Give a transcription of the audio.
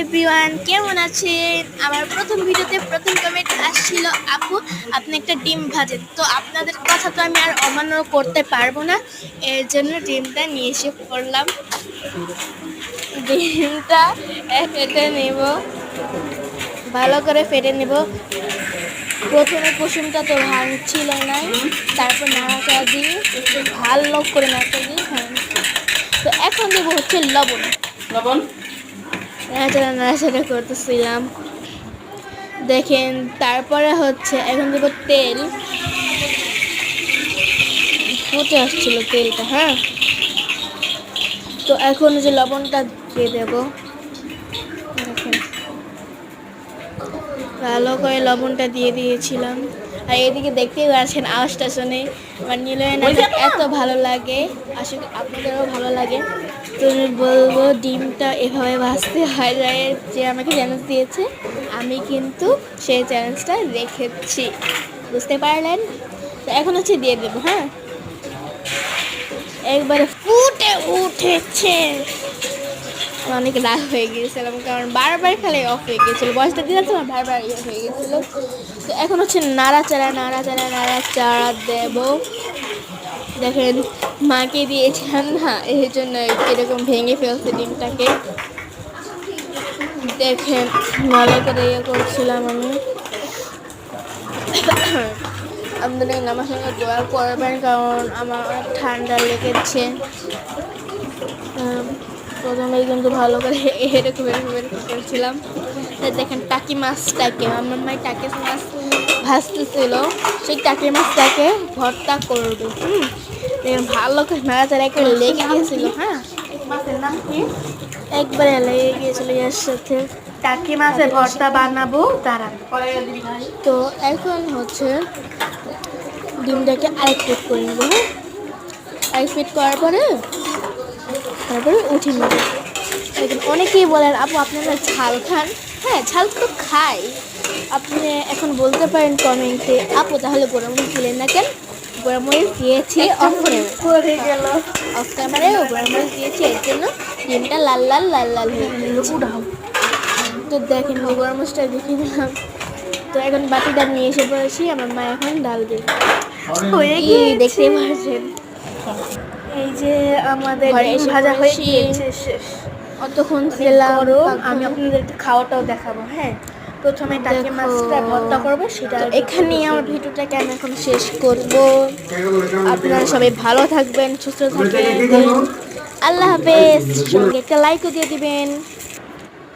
Everyone, কেমন আছেন? আমার প্রথম ভিডিওতে প্রথম কমেন্ট আসছিল, আপু আপনি একটা ডিম ভাজেন। তো আপনাদের কথা তো আমি আর অমান্য করতে পারবো না, এর জন্য ডিমটা নিয়ে এসে পড়লাম। ডিমটা ফেটে নেব, ভালো করে ফেটে নেব। প্রথমে কুসুমটা তো ভাঙছিল না, তারপর নাড়াচাড়া দিয়ে একটু ভালো করে নাড়াচাড়া দিয়ে তো এখন দেবো হচ্ছে লবণ। লবণ নাড়াচাড়া করতেছিলাম, দেখেন। তারপরে হচ্ছে এখন দেবো তেল, ফুটে আসছিল তেলটা। হ্যাঁ, তো এখন যে লবণটা দিয়ে দেবো, দেখেন ভালো করে লবণটা দিয়ে দিয়েছিলাম। আর এদিকে দেখতেই পাচ্ছেন আওয়াজটা শুনে আমার নীলয়নাটা এত ভালো লাগে, আসলে আপনাদেরও ভালো লাগে। তো আমি বলবো ডিমটা এভাবে ভাজতে হয় যায়, যে আমাকে চ্যালেঞ্জ দিয়েছে আমি কিন্তু সেই চ্যালেঞ্জটা রেখেছি, বুঝতে পারলেন? তো এখন হচ্ছে দিয়ে দেবো। হ্যাঁ, একবারে ফুটে উঠেছে। অনেক রাগ হয়ে গিয়েছিলাম, কারণ বারবার খালি অফ হয়ে গিয়েছিলো, বয়সটা দিয়ে যাচ্ছে না, বারবার ইয়ে হয়ে গেছিলো। তো এখন হচ্ছে নাড়াচাড়া দেব। দেখেন মাকে দিয়েছিলাম না, এই জন্য এরকম ভেঙে ফেলছে ডিমটাকে। দেখেন ভালো করে ইয়ে করছিলাম আমি। আপনাদের আমার সঙ্গে দোয়া করবেন, কারণ আমার অনেক ঠান্ডা লেগেছে। প্রথমে কিন্তু ভালো করে এরকম করছিলাম। দেখেন টাকি মাছটাকে আমার মায়ের টাকি মাছ ভাজতেছিল, সেই টাকি মাছটাকে ভর্তা করবে। দেখেন ভালো করে নাড়াচাড়া করে লেগে গিয়েছিল। হ্যাঁ, মাছের নাম কি? একবারে লেগে গিয়েছিল এর সাথে। টাকি মাছের ভর্তা বানাবো, দাঁড়ান। তো এখন হচ্ছে ডিমটাকে আরেক পিট করে নেবো। হ্যাঁ, আরেক পিট করার পরে তারপরে উঠিয়ে নেবো। অনেকেই বলেন আপু আপনারা ঝাল খান। হ্যাঁ, ঝাল তো খাই। আপনি এখন বলতে পারেন কমেন্টে, আপু তাহলে গোড়ামরিচ দিলেন না কেন? গোড়ামরিচ দিয়েছি অফ ক্যামেরায়, গোড়ামরিচ দিয়েছি, এর জন্য ডিমটা লাল লাল হয়ে গিয়েছে। তো দেখেন গোড়ামরিচটা দেখিয়ে দিলাম। তো এখন বাটিটা নিয়ে এসে পড়েছি, আমার মা এখন ডাল দিয়ে দেখতে পাচ্ছেন। এই যে আমাদের ডিম ভাজা হয়ে গিয়েছে, শেষ। অতক্ষণ আমি আপনাদেরকে খাওয়াটাও দেখাবো। হ্যাঁ, প্রথমে টাকি মাছটা ভর্তা করবো, সেটা এখানেই আমার ভিডিওটাকে আমি এখন শেষ করব। আপনারা সবাই ভালো থাকবেন, সুস্থ থাকবেন। আল্লাহ হাফেজ। সঙ্গে একটা লাইকও দিয়ে দিবেন।